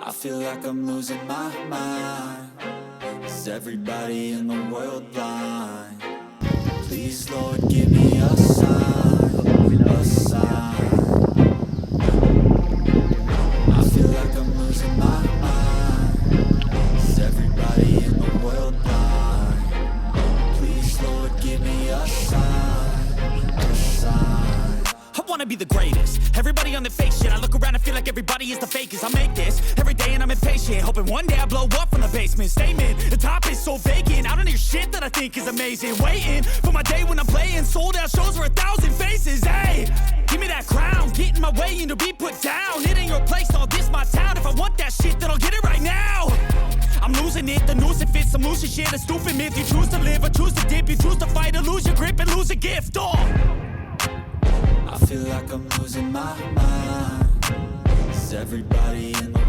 I feel like I'm losing my mind. Is everybody in the world blind? Please, Lord, give me a sign, a sign. I feel like I'm losing my mind. Is everybody in the world blind? Please, Lord, give me a sign, a sign. I wanna be the greatest. Everybody on the fake shit. I look around and feel like everybody is the fakest. I make this every day and I'm impatient, hoping one day I blow up from the basement. Statement, the top is so vacant. I don't hear shit that I think is amazing. Waiting for my day when I'm playing sold out shows for 1,000 faces. Hey, give me that crown, get in my way and to be put down. It ain't your place, all this my town. If I want that shit, then I'll get it right now. I'm losing it, the noose it fits. I'm losing shit, a stupid myth. You choose to live or choose to dip. You choose to fight or lose your grip and lose a gift. I feel like I'm losing my mind. Is everybody in the